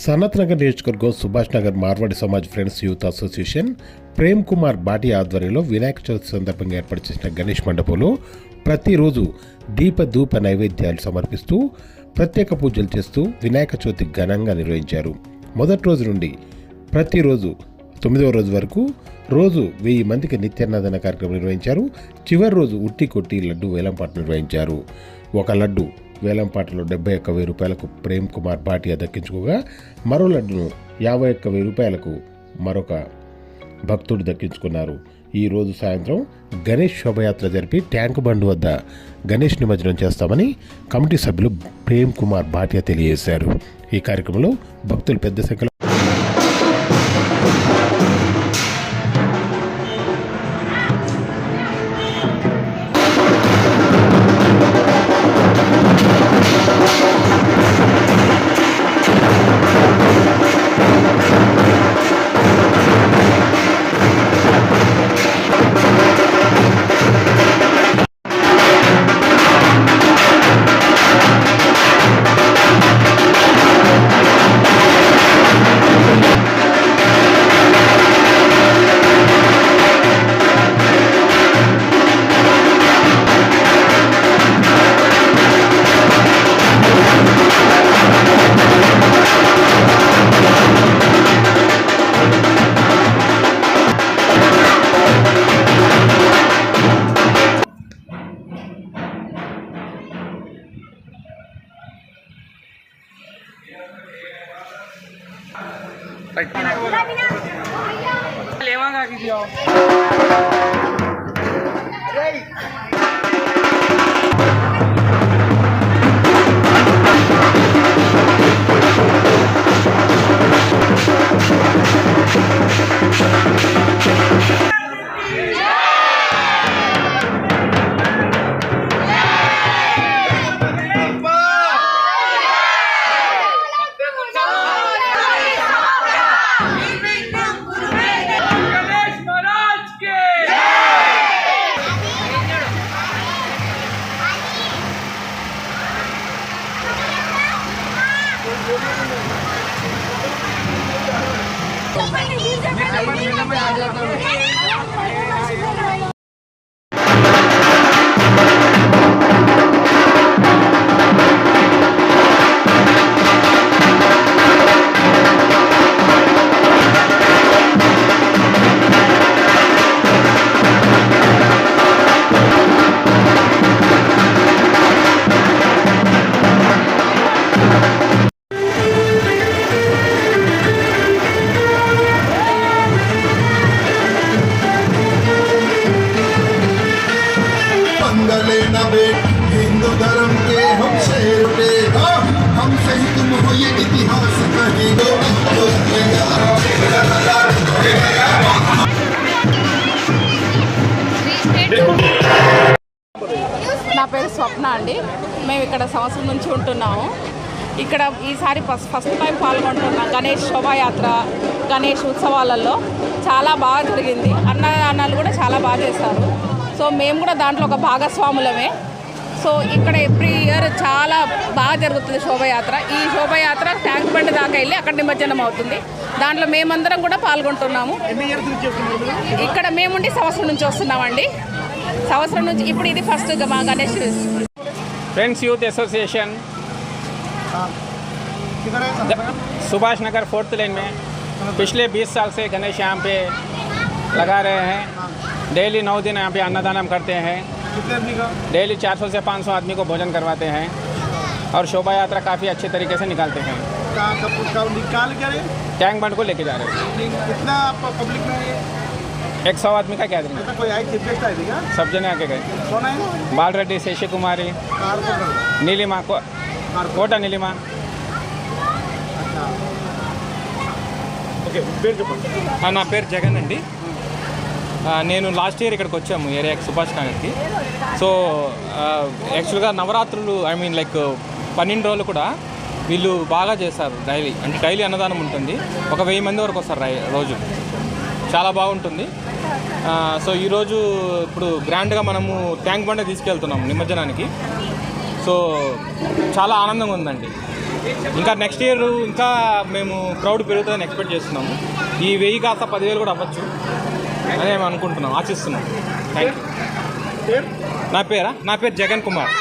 సనత్ నగర్ నియోజకవర్గం Subhash Nagar Marwadi Samaj friends youth association Prem Kumar Bhati ఆధ్వర్యంలో వినాయక చవితి సందర్భంగా ఏర్పాటు చేసిన గణేష్ మండపంలో ప్రతిరోజు దీపధూప నైవేద్యాలు సమర్పిస్తూ ప్రత్యేక పూజలు చేస్తూ వినాయక చవితి ఘనంగా నిర్వహించారు. మొదటి రోజు నుండి ప్రతిరోజు 9వ రోజు వరకు రోజు 1000 మందికి నిత్యాన్నదాన కార్యక్రమం నిర్వహించారు. చివరి రోజు ఉట్టి కొట్టి లడ్డు వేలంపాట నిర్వహించారు. ఒక లడ్డు వేలంపాటలో 71,000 రూపాయలకు ప్రేమ్ కుమార్ బాటియా దక్కించుకోగా మరో లడ్డును 51,000 రూపాయలకు మరొక భక్తుడు దక్కించుకున్నారు. ఈరోజు సాయంత్రం గణేష్ శోభయాత్ర జరిపి ట్యాంకు బండ్ వద్ద గణేష్ నిమజ్జనం చేస్తామని కమిటీ సభ్యులు ప్రేమ్ కుమార్ బాటియా తెలియజేశారు. ఈ కార్యక్రమంలో భక్తులు పెద్ద సంఖ్యలో लेवांगा किसी और हिंदू धर्म के हम शेर पे हमसे ही तुम हो ये इतिहास कहीं दो। నా పేరు స్వప్న అండి. మేము ఇక్కడ సంవత్సరం నుంచి ఉంటున్నాము. ఇక్కడ ఈసారి ఫస్ట్ టైం పాల్గొంటున్నాం. గణేష్ శోభాయాత్ర, గణేష్ ఉత్సవాలలో చాలా బాగా జరిగింది. అన్నదానాలు కూడా చాలా బాగా చేశారు. సో మేము కూడా దాంట్లో ఒక భాగస్వాములమే. సో ఇక్కడ ఎవ్రీ ఇయర్ చాలా బాగా జరుగుతుంది శోభయాత్ర. ఈ శోభయాత్ర ట్యాంక్ బండ్ దాకా వెళ్ళి అక్కడ నిమజ్జనం అవుతుంది. దాంట్లో మేమందరం కూడా పాల్గొంటున్నాము. ఇక్కడ మేముండి సంవత్సరం నుంచి వస్తున్నామండి. సంవత్సరం నుంచి ఇప్పుడు ఇది ఫస్ట్ మా Ganesh friends youth association Subhash Nagar 4th lane में पिछले 20 साल से गणेश यहाँ पे लगा रहे हैं। डेली 9 दिन यहाँ पे अन्नदानम करते हैं। डेली 400 से 500 आदमी को भोजन करवाते हैं और शोभा यात्रा काफ़ी अच्छे तरीके से निकालते हैं। निकाल क्या रहे? टैंक बंड को लेके जा रहे हैं। कितना पब्लिक में 100 आदमी का गैदरिंग। कोई आई चीफ गेस्ट आए क्या? सब जने आके गए। कौन आए? बाल रेड्डी, शेषी कुमारी, नीलिमा कोटा नीलिमा। ఓకే పేరు చెప్పండి. నా పేరు జగన్ అండి. నేను లాస్ట్ ఇయర్ ఇక్కడికి వచ్చాము ఏరియాకి సుభాష్ నగర్కి. సో యాక్చువల్గా నవరాత్రులు లైక్ 12 రోజులు కూడా వీళ్ళు బాగా చేస్తారు. డైలీ అన్నదానం ఉంటుంది. ఒక 1000 మంది వరకు వస్తారు రోజు. చాలా బాగుంటుంది. సో ఈరోజు ఇప్పుడు గ్రాండ్గా మనము ట్యాంక్ బండ తీసుకెళ్తున్నాము నిమజ్జనానికి. సో చాలా ఆనందంగా ఉందండి. ఇంకా నెక్స్ట్ ఇయర్ ఇంకా మేము క్రౌడ్ పెరుగుతుందని ఎక్స్పెక్ట్ చేస్తున్నాము. ఈ 1000 కాస్త 10,000 కూడా అవ్వచ్చు అని మేము అనుకుంటున్నాం, ఆశిస్తున్నాం. Thank you. నా పేరు జగన్ కుమార్.